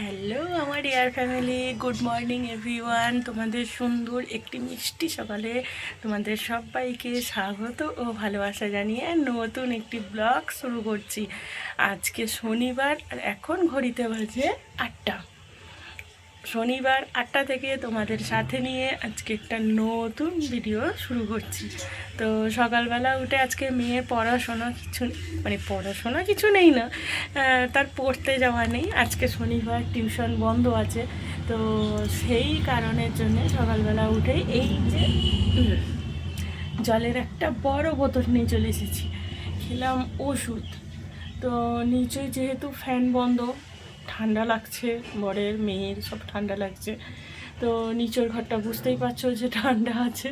Hello আমার deer family, good morning everyone. তোমাদের সুন্দর একটি মিষ্টি সকালে তোমাদের সবাইকে স্বাগত ও ভালোবাসা জানিয়ে নতুন একটি ব্লগ শুরু করছি। আজকে শনিবার আর এখন ঘড়িতে বাজে 8টা। শনিবার 8টা থেকে তোমাদের সাথে নিয়ে আজকে একটা নতুন ভিডিও শুরু করছি। তো সকালবেলা উঠে আজকে মেয়ের পড়াশোনা কিছু নেই না, তার পড়তে যাওয়া নেই। আজকে শনিবার টিউশন বন্ধ আছে, তো সেই কারণের জন্য সকালবেলা উঠে এই যে জলের একটা বড় বোতল নিয়ে চলে এসেছি। খেলাম ওষুধ। তো নিচে যেহেতু ফ্যান বন্ধ, ঠান্ডা লাগছে, বরের মেয়ের সব ঠান্ডা লাগছে। তো নিচের ঘরটা বুঝতেই পারছো যে ঠান্ডা আছে।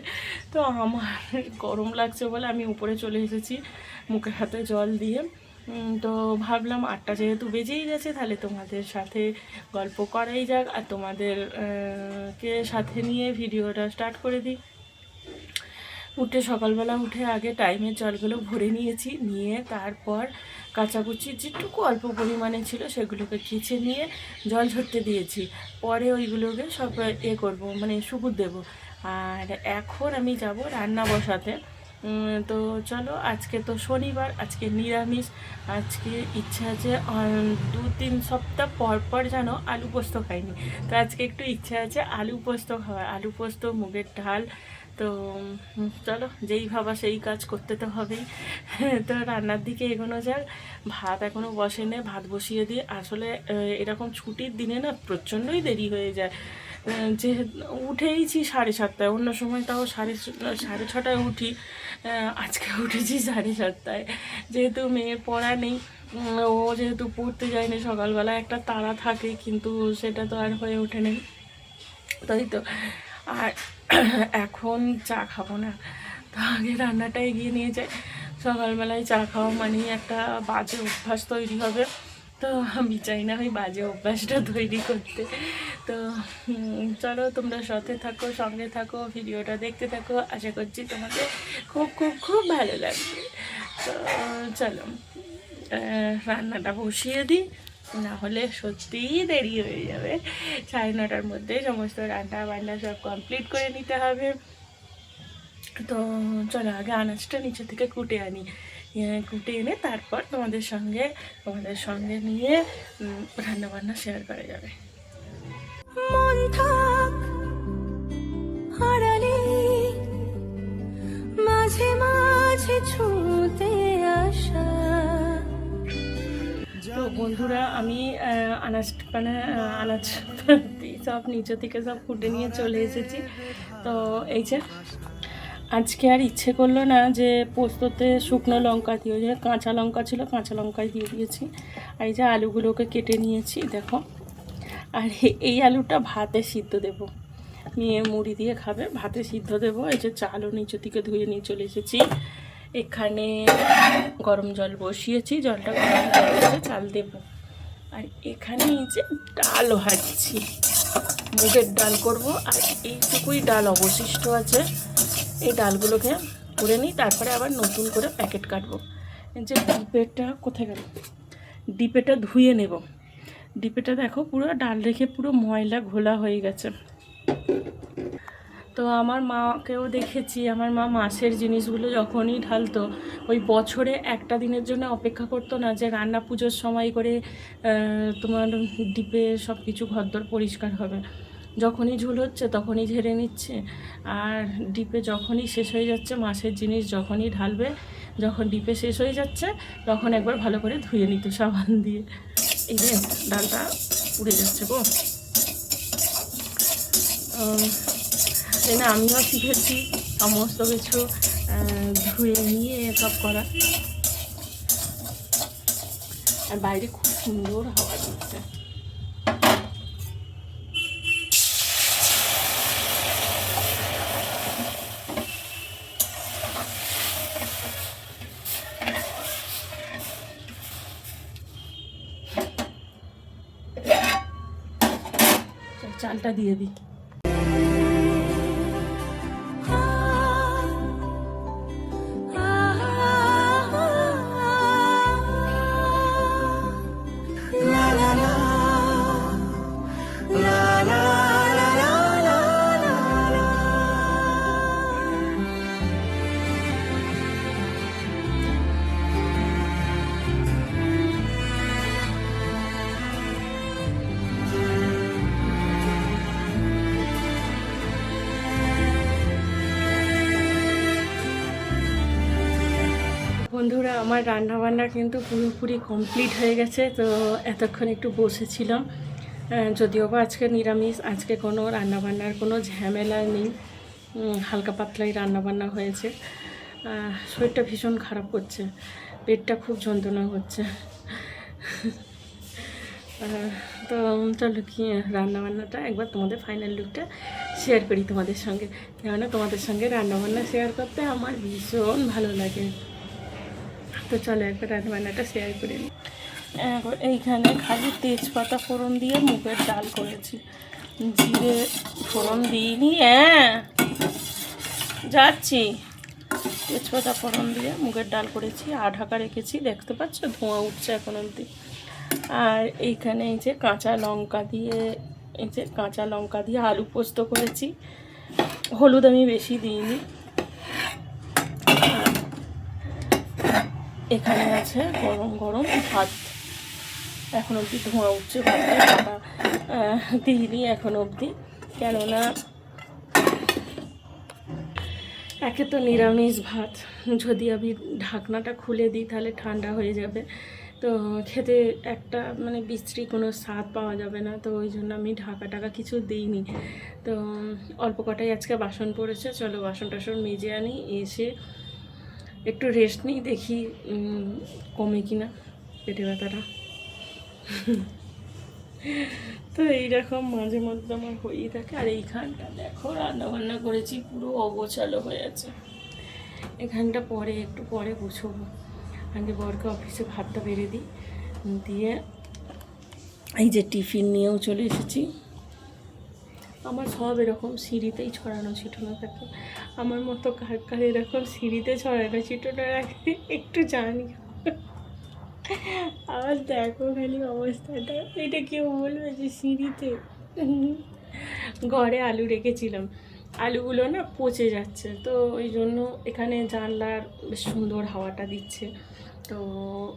তো আমার গরম লাগছে বলে আমি উপরে চলে এসেছি মুখে হাতে জল দিয়ে। তো ভাবলাম 8টা যেহেতু বেজেই গেছে, তাহলে তোমাদের সাথে গল্প করাই যাক আর তোমাদের কে সাথে নিয়ে ভিডিওটা স্টার্ট করে দিই। সকালবেলা উঠে আগে টাইমের জলগুলো ভরে নিয়ে তারপর কাচাকুচি যেটুকু অল্প পরিমাণে ছিল সেগুলোকে খিঁচে নিয়ে জল ঝরতে দিয়েছি। পরে ওইগুলোকে সব করবো, সুপুর দেবো। আর এখন আমি যাব রান্না বসাতে। তো চলো, আজকে তো শনিবার, আজকে নিরামিষ। আজকে ইচ্ছা আছে 2-3 সপ্তাহ পর যেন আলু পোস্ত খাইনি, তো আজকে একটু ইচ্ছা আছে আলু পোস্ত খাওয়ার। আলু পোস্ত, মুগের ডাল। তো চলো, যেই ভাবা সেই কাজ করতে তো হবেই। তো রান্নার দিকে এগোনো যাক। ভাত এখনও বসেনি, ভাত বসিয়ে দিই। আসলে এরকম ছুটির দিনে না প্রচণ্ডই দেরি হয়ে যায়। যে উঠেইছি 7:30, অন্য সময় তাও 6:30 উঠি। আজকে উঠেছি 7:30, যেহেতু মেয়ের পড়া নেই। ও যেহেতু পড়তে যায়নি, সকালবেলা একটা তাড়া থাকে, কিন্তু সেটা তো আর হয়ে ওঠে না, তাই তো। আর এখন চা খাবো না, তো আগে রান্নাটা এগিয়ে নিয়ে যাই। সকালবেলায় চা খাওয়া মানেই একটা বাজে অভ্যাস তৈরি হবে, তো আমি চাই না ওই বাজে অভ্যাসটা তৈরি করতে। তো চলো, তোমরা সঙ্গে থাকো, ভিডিওটা দেখতে থাকো। আশা করছি তোমাদের খুব খুব খুব ভালো লাগবে। তো চলো, রান্নাটা বসিয়ে দিই, না হলে সত্যিই দেরি হয়ে যাবে। 9:30টার মধ্যে সমস্ত রান্না বান্না সব কমপ্লিট করে নিতে হবে। তো চলো, আগে আনাজটা নিচে থেকে কুটে এনে তারপর তোমাদের সঙ্গে নিয়ে রান্না বান্না শেয়ার করা যাবে। মন থাক হারালে মাঝে মাঝে ছুঁতে আসা। তো বন্ধুরা, আমি আনাজ সব নিচে থেকে সব কুটে নিয়ে চলে এসেছি। তো এই যে আজকে আর ইচ্ছে করলো না যে পোস্ততে শুকনো লঙ্কা দিয়ে, যে কাঁচা লঙ্কা ছিল কাঁচা লঙ্কাই দিয়ে দিয়েছি। আর এই যে আলুগুলোকে কেটে নিয়েছি দেখো। আর এই আলুটা ভাতে সিদ্ধ দেবো, নিয়ে মুড়ি দিয়ে খাবে, ভাতে সিদ্ধ দেবো। এই যে চালও নিচে থেকে ধুয়ে নিয়ে চলে এসেছি। এখানে গরম জল বসিয়েছি, জলটা গরম করে চাল দেবো। আর এখানে এই যে ডাল ভাজছি, মুগের ডাল করব। আর এইটুকুই ডাল অবশিষ্ট আছে, এই ডালগুলোকে করে নিই, তারপরে আবার নতুন করে প্যাকেট কাটবো। এই যে ডিপেটা কোথায় গেল, ডিপেটা ধুয়ে নেব। ডিপেটা দেখো পুরো ডাল রেখে পুরো ময়লা ঘোলা হয়ে গেছে। তো আমার মাকেও দেখেছি, আমার মা মাছের জিনিসগুলো যখনই ঢালতো, ওই বছরে একটা দিনের জন্য অপেক্ষা করতো না যে রান্না পুজোর সময় করে তোমার ডিপে সব কিছু ঘরদোর পরিষ্কার হবে। যখনই ঝুল হচ্ছে তখনই ঝেড়ে নিচ্ছে। আর ডিপে যখনই শেষ হয়ে যাচ্ছে, মাছের জিনিস যখনই ঢালবে, যখন ডিপে শেষ হয়ে যাচ্ছে তখন একবার ভালো করে ধুয়ে নিত সাবান দিয়ে। এই যে ডালটা উড়ে যাচ্ছে গো। তাই না, আমিও শিখেছি সমস্ত কিছু ধুয়ে নিয়ে সব করা। আর বাইরে খুব সুন্দর হাওয়া দিচ্ছে। চালটা দিয়ে দিই। বন্ধুরা, আমার রান্না বান্না কিন্তু পুরোপুরি কমপ্লিট হয়ে গেছে। তো এতক্ষণ একটু বসেছিলাম, যদিও বা আজকে নিরামিষ, আজকে কোনো রান্নাবান্নার কোনো ঝামেলা নেই, হালকা পাতলাই রান্নাবান্না হয়েছে। শরীরটা ভীষণ খারাপ করছে, পেটটা খুব যন্ত্রণা হচ্ছে। তো চলো কি রান্নাবান্নাটা একবার তোমাদের ফাইনাল লুকটা শেয়ার করি তোমাদের সঙ্গে, কেননা তোমাদের সঙ্গে রান্নাবান্না শেয়ার করতে আমার ভীষণ ভালো লাগে। তো চলো একবার রান্নাবান্নাটা শেয়ার করি। এইখানে খালি তেজপাতা ফোড়ন দিয়ে মুগের ডাল করেছি, জিরে ফোড়ন দিইনি। যাচ্ছি, তেজপাতা ফোড়ন দিয়ে মুগের ডাল করেছি, ঢাকা রেখেছি, দেখতে পাচ্ছ ধোঁয়া উঠছে এখন অবধি। আর এইখানে এই যে কাঁচা লঙ্কা দিয়ে আলু পোস্ত করেছি, হলুদ আমি বেশি দিইনি। এখানে আছে গরম গরম ভাত, এখন অবধি ধোঁয়া উঠছে, ভাতটা ঢাকা দিইনি এখন অবধি, কেননা একে তো নিরামিষ ভাত, যদি আমি ঢাকনাটা খুলে দিই তাহলে ঠান্ডা হয়ে যাবে, তো খেতে একটা মানে বিশ্রী কোনো স্বাদ পাওয়া যাবে না। তো ওই জন্য আমি ঢাকা কিছু দিইনি। তো অল্প কটাই আজকে বাসন পড়েছে, চলো বাসন টাসন মেজে আনি, এসে একটু রেস্ট নিই, দেখি কমে কিনা পেটে ব্যথাটা। তো এইরকম মাঝে মধ্যে আমার হয়েই থাকে। আর এইখানটা দেখো রান্নাবান্না করেছি, পুরো অগোছালো হয়ে আছে। এখানটা একটু পরে গুছবো। আগে বরকে অফিসে ভাতটা বেড়ে দিই, দিয়ে এই যে টিফিন নিয়েও চলে এসেছি। আমার সব এরকম সিঁড়িতেই ছড়ানো ছিটানো থাকে, আমার মতো কার এরকম সিঁড়িতে ছড়ানো ছিটানো রাখে একটু জানি। আবার দেখো খালি অবস্থাটা, এটা কেউ বলবে যে সিঁড়িতে। ঘরে আলু রেখেছিলাম, আলুগুলো না পচে যাচ্ছে, তো ওই জন্য এখানে জানলার বেশ সুন্দর হাওয়াটা দিচ্ছে, তো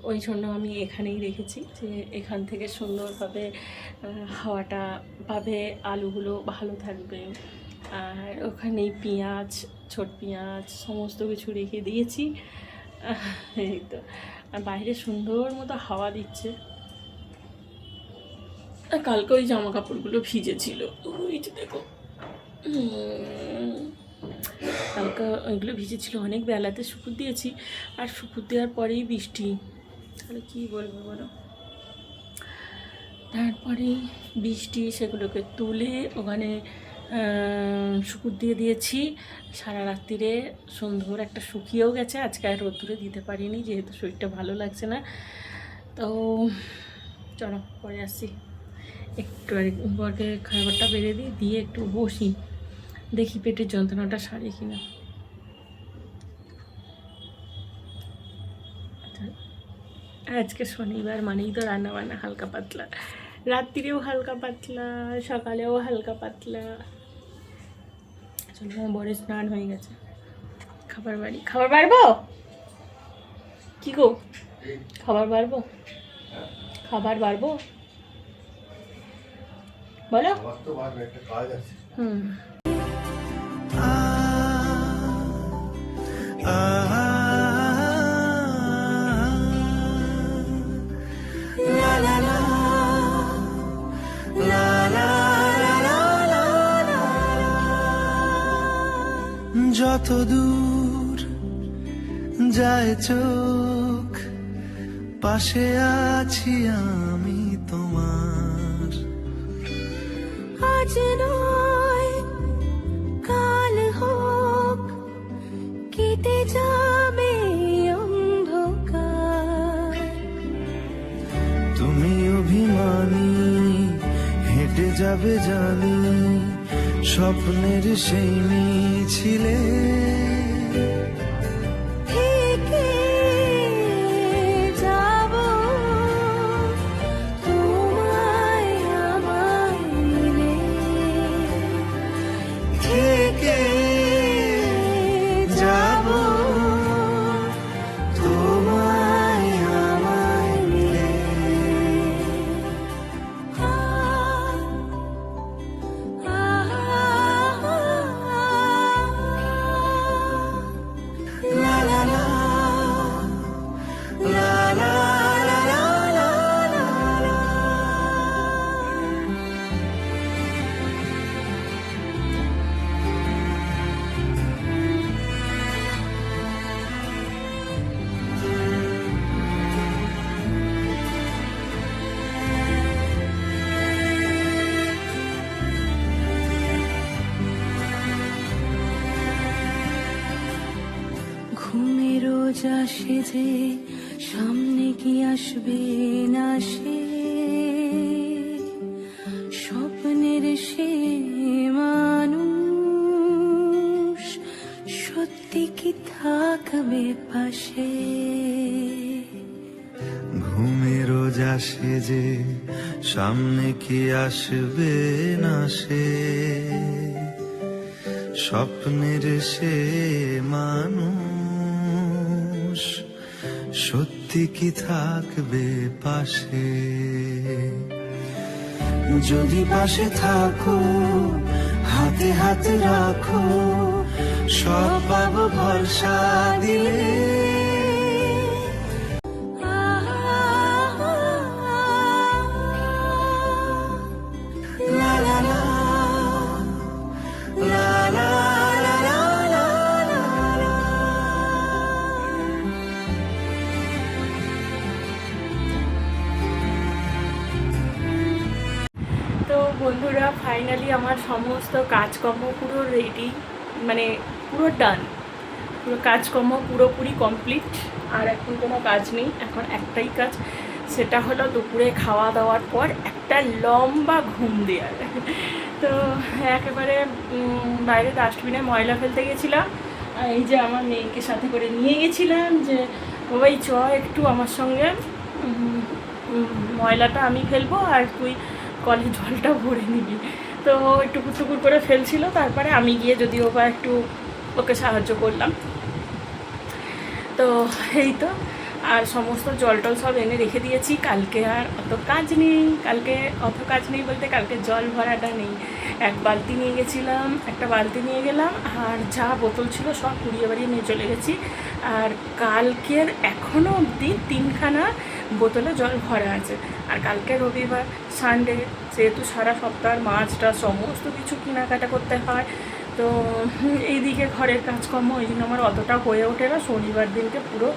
ওই জন্য আমি এখানেই রেখেছি, যে এখান থেকে সুন্দরভাবে হাওয়াটা পাবে, আলুগুলো ভালো থাকবে। আর ওখানেই পেঁয়াজ, ছোট পেঁয়াজ সমস্ত কিছু রেখে দিয়েছি। এই তো, আর বাইরে সুন্দর মতো হাওয়া দিচ্ছে। কালকে ওই জামা কাপড়গুলো ভিজেছিল, ওই যে দেখো, কালকে ওইগুলো ভিজেছিল, অনেক বেলাতে শুকুর দিয়েছি, আর শুকুর দেওয়ার পরেই বৃষ্টি, তাহলে কী বলবো বলো। তারপরেই বৃষ্টি, সেগুলোকে তুলে ওখানে শুকুর দিয়ে দিয়েছি সারা রাত্রিরে, সুন্দর একটা শুকিয়েও গেছে। আজকে আর রোদ্দুরে দিতে পারিনি, যেহেতু শরীরটা ভালো লাগছে না। তো চলো পরে আসছি, একটু আর বরকে খাবারটা বেড়ে দিই, দিয়ে একটু বসি, দেখি পেটের যন্ত্রণাটা সারে কিনা। আজকে শনিবার মানেই তো রান্নাবান্না হালকা পাতলা, রাত্রিরেও হালকা পাতলা, সকালেও হালকা পাতলা। চলো, বরের স্নান হয়ে গেছে, খাবার বাড়বো কি গো, খাবার বাড়বো বলো। হুম, যত দূর যায় চোখ, পাশে আছি আমি তোমার। আজ নয় কাল হোক, কেটে যাবে অন্ধকার। তুমি অভিমানী হেঁটে যাবে জানি, স্বপ্নের সেই মিছিলে থেকে যাব তোমায় আমায় মিলে, থেকে যাব তোমায় আমায় মিলে। আসে যে সামনে কি আসবে না সে স্বপ্নের সে মানুষ সত্যি কি থাকবে পাশে ঘুমে রোজ আসে যে সামনে কি আসবে না সে স্বপ্নের সে মানুষ সত্যি কি থাকবে পাশে যদি পাশে থাকো হাতে হাত রাখো সব পাবো ভরসা দিলে La la la, la la la la la la la. তো বন্ধুরা ফাইনালি আমার সমস্ত কাজকর্ম পুরো রেডি, মানে পুরো ডান, পুরো কাজকর্ম পুরোপুরি কমপ্লিট। আর এখন কোনো কাজ নেই, এখন একটাই কাজ, সেটা হলো দুপুরে খাওয়া দাওয়ার পর একটা লম্বা ঘুম দেওয়ার। তো একেবারে বাইরে ডাস্টবিনে ময়লা ফেলতে গেছিলাম, আর এই যে আমার মেয়েকে সাথে করে নিয়ে গেছিলাম যে বাবাই চ একটু আমার সঙ্গে, ময়লাটা আমি ফেলবো আর তুই কলের জলটা ভরে নিবি। তো একটু টুকুর করে ফেলছিল, তারপরে আমি গিয়ে যদিও বা একটু ওকে সাহায্য করলাম। তো এই তো, আর সমস্ত জল টল সব এনে রেখে দিয়েছি। কালকে আর অত কাজ নেই, বলতে কালকে জল ভরাটা নেই। এক বালতি নিয়ে গেছিলাম, একটা বালতি নিয়ে গেলাম, আর যা বোতল ছিল সব কুড়িয়ে বাড়িয়ে নিয়ে চলে গেছি। আর কালকের এখনও অবধি 3খানা বোতলে জল ভরা আছে। আর কালকে রবিবার, সানডে, যেহেতু সারা সপ্তাহ মাছটা সমস্ত কিছু কেনাকাটা করতে হয়, তো এইদিকে ঘরের কাজকর্ম ওই জন্য আমার অতটা হয়ে ওঠে না। শনিবার দিনকে পুরো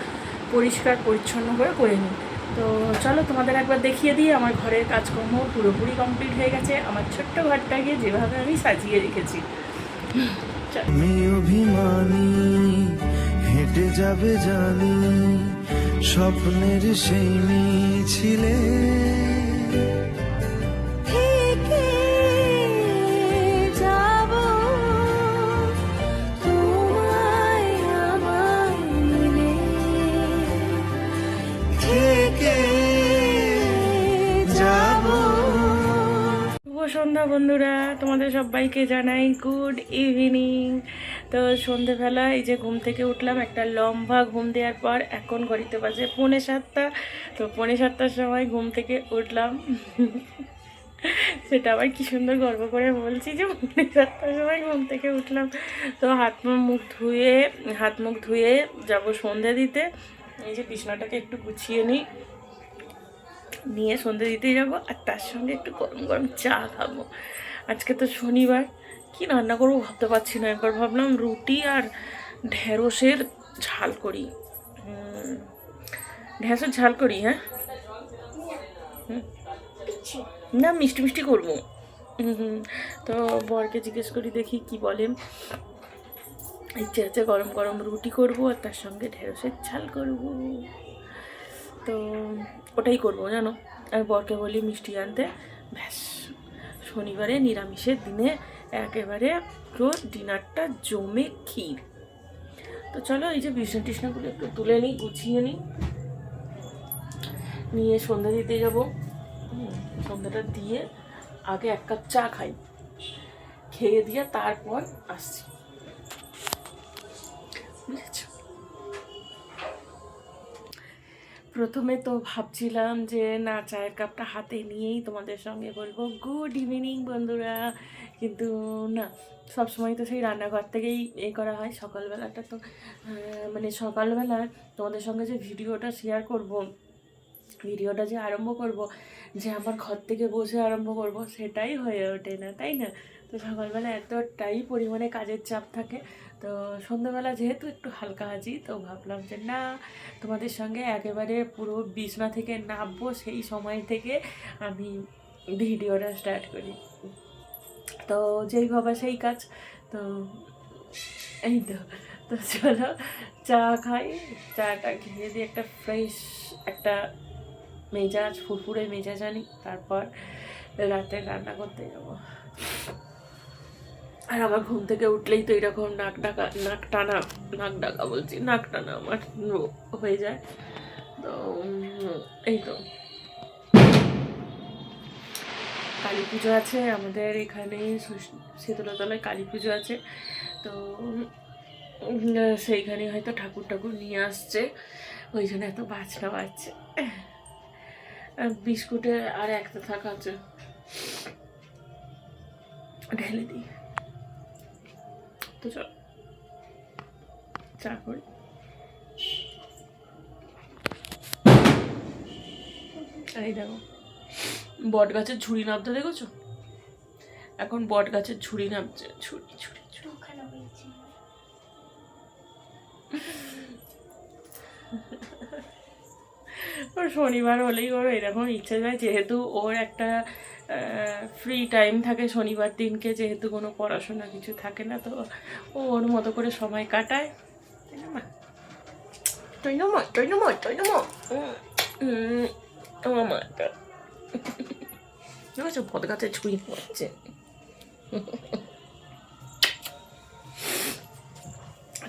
পরিষ্কার পরিচ্ছন্ন করে নিই। তো চলো তোমাদের একবার দেখিয়ে দিই, আমার ঘরের কাজকর্ম পুরোপুরি কমপ্লিট হয়ে গেছে। আমার ছোট্ট ঘরটাকে যেভাবে আমি সাজিয়ে রেখেছি। আমি অভিমানী হেঁটে যাবে জানি স্বপ্নের সেই মিছিলে থেকে যাব তোমায় আমায় মিলে থেকে যাব। শুভ সন্ধ্যা বন্ধুরা, তোমাদের সবাইকে জানাই গুড ইভিনিং। তো সন্ধেবেলা এই যে ঘুম থেকে উঠলাম, একটা লম্বা ঘুম দেওয়ার পর এখন ঘড়িতে বাজে 6:45। তো 6:45টার সময় ঘুম থেকে উঠলাম, সেটা আবার কি সুন্দর গর্ব করে বলছি যে 7:45টার সময় ঘুম থেকে উঠলাম। তো হাত মুখ ধুয়ে যাব সন্ধে দিতে। এই যে বিছানাটাকে একটু গুছিয়ে নিয়ে সন্ধে দিতে যাব, আর তার সঙ্গে একটু গরম গরম চা খাবো। আজকে তো শনিবার, কি রান্না করবো ভাবতে পারছি না। একবার ভাবলাম রুটি আর ঢেঁড়সের ঝাল করি, ঢেঁড়সের ঝাল করি। হ্যাঁ, না মিষ্টি মিষ্টি করবো। তো বরকে জিজ্ঞেস করি দেখি কি বলেন। ইচ্ছে আছে গরম গরম রুটি করবো আর তার সঙ্গে ঢেঁড়সের ঝাল করবো। তো ওটাই করবো জানো। আর বরকে বলি মিষ্টি আনতে, ব্যাস শনিবারে নিরামিষের দিনে একেবারে পুরো ডিনারটা জমে ক্ষীর। তো চলো এই যে বিছনা টিছনাগুলো একটু তুলে নিই, গুছিয়ে নিয়ে সন্ধ্যা দিতে যাবো। সন্ধ্যাটা দিয়ে আগে 1 কাপ চা খাই, খেয়ে দিয়ে তারপর আসছি, বুঝেছ। প্রথমে তো ভাবছিলাম যে না চায়ের কাপটা হাতে নিয়েই তোমাদের সঙ্গে বলবো গুড ইভিনিং বন্ধুরা, কিন্তু না, সবসময় তো সেই রান্নাঘর থেকেই করা হয়। সকালবেলাটা তো মানে সকালবেলা তোমাদের সঙ্গে যে ভিডিওটা শেয়ার করব, ভিডিওটা যে আরম্ভ করব, যে আমার ঘর থেকে বসে আরম্ভ করব, সেটাই হয়ে ওঠে না, তাই না? তো সকালবেলা এতটাই পরিমাণে কাজের চাপ থাকে। তো সন্ধ্যাবেলা যেহেতু একটু হালকা আছি, তো ভাবলাম যে না, তোমাদের সঙ্গে একেবারে পুরো বিছনা থেকে নামবো সেই সময় থেকে আমি ভিডিওটা স্টার্ট করি। তো যেই ভাবা সেই কাজ। তো এই তো তো চলো চা খাই, চাটা খেয়ে দিয়ে একটা ফ্রেশ একটা মেজাজ, ফুরফুরে মেজাজ আনি, তারপর রাতে রান্না করতে যাবো। আর আমার ঘুম থেকে উঠলেই তো এরকম নাক ডাকা বলছি, নাক টানা আমার হয়ে যায়। তো এই তো কালী পুজো আছে আমাদের এখানে, শীতলতলায় কালী পুজো আছে। তো সেইখানে হয়তো ঠাকুর নিয়ে আসছে, ওই জন্য এত বাজনা বাজছে। বিস্কুটে আর একটা থাকা আছে, ঢেলে দিই। তো চল চা করি। এই দেখো বট গাছের ঝুড়ি নামতে দেখেছো? এখন বট গাছের ঝুড়ি নামছে, ঝুড়ি ঝুড়ি ঝুড়ি। ওর শনিবার হলেই ওর এরকম ইচ্ছে যায়, যেহেতু ওর একটা ফ্রি টাইম থাকে শনিবার দিনকে, যেহেতু কোনো পড়াশোনা কিছু থাকে না, তো ও ওর মতো করে সময় কাটায়। বট গাছের ঝুড়ি পড়ছে।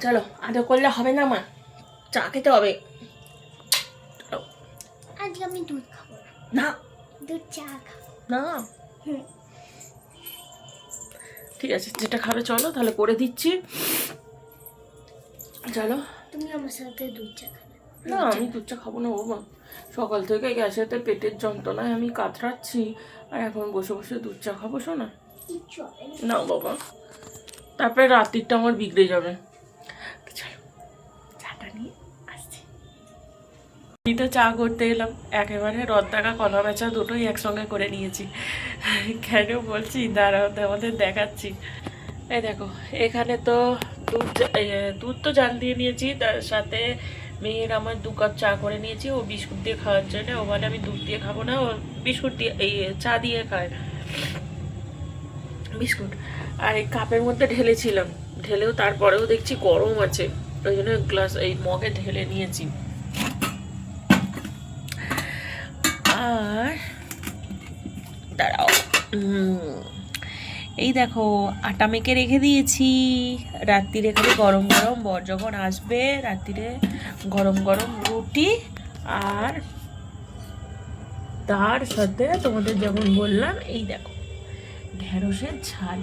চলো আদর করলে হবে না মা, চা খেতে হবে। আজকে আমি দুধ খাবো না, দুধ চা খাবো না ঠিক আছে, যেটা খাবে চলো তাহলে করে দিচ্ছি। চলো। তুমি আমার সাথে দুধ চা খাবে? না আমি দুধ চা খাবো না বাবা, সকাল থেকে গ্যাসেতে পেটের যন্ত্রণায় আমি কাতরাচ্ছি, আর এখন বসে বসে দুধ চা খাবো শোনা? চলে না বাবা, তারপরে রাত্রিটা আমার বিগড়ে যাবে। চলো চাটা নিয়ে আসছি। আমি তো চা করতে এলাম, একেবারে রদ্দাকা কলা বেচা দুটোই একসঙ্গে করে নিয়েছি। কেন বলছি দাঁড়াও, আমাদের দেখাচ্ছি। এই দেখো এখানে তো দুধ তো জাল দিয়ে নিয়েছি, তার সাথে মেয়ের আমার 2 কাপ চা করে নিয়েছি, ও বিস্কুট দিয়ে খাওয়ার জন্য। ও বলে আমি দুধ দিয়ে খাবো না, ও বিস্কুট দিয়ে এই চা দিয়ে খায় বিস্কুট। আর এই কাপের মধ্যে ঢেলেছিলাম, ঢেলেও তারপরেও দেখছি গরম আছে, ওই জন্য গ্লাস এই মগে ঢেলে নিয়েছি। আর দাঁড়াও, এই দেখো আটা মেখে রেখে দিয়েছি, রাত্রিরে খালি গরম গরম বর যখন আসবে রাত্রিরে গরম গরম রুটি, আর তার সাথে তোমাদের যেমন বললাম এই দেখো ঢেঁড়সের ঝাল,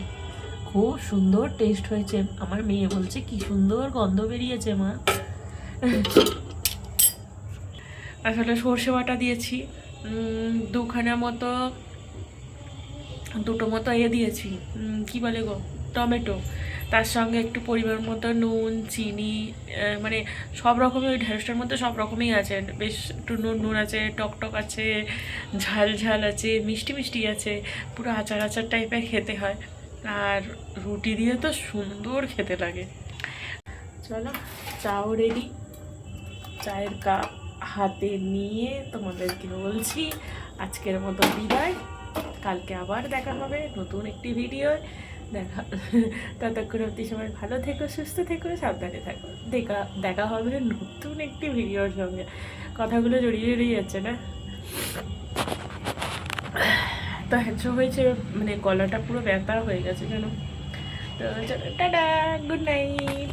খুব সুন্দর টেস্ট হয়েছে। আমার মেয়ে বলছে কি সুন্দর গন্ধ বেরিয়েছে মা। আসলে সর্ষে বাটা দিয়েছি, দুটো মতো দিয়েছি, কি বলে গো, টমেটো, তার সঙ্গে একটু পরিমাণ মতো নুন চিনি, মানে সব রকমের ওই ঢেঁড়সটার মধ্যে সব রকমই আছে, বেশ একটু নুন আছে, টক আছে, ঝাল আছে, মিষ্টি আছে, পুরো আচার টাইপের খেতে হয়। আর রুটি দিয়ে তো সুন্দর খেতে লাগে। চলো চাও রেডি, চায়ের কাপ হাতে নিয়ে তোমাদেরকে বলছি আজকের মতো বিদায়। কালকে আবার দেখা হবে নতুন একটি ভিডিও। ততক্ষণ অবধি সবাই ভালো থেকো, সুস্থ থেকো, সাবধানে থাকো। দেখা হবে নতুন একটি ভিডিওর সঙ্গে। কথাগুলো জড়িয়ে যাচ্ছে না তো, হ্যাঁচো হয়েছে, মানে গলাটা পুরো ব্যথা হয়ে গেছে কেন। তো চলো টাটা, গুড নাইট।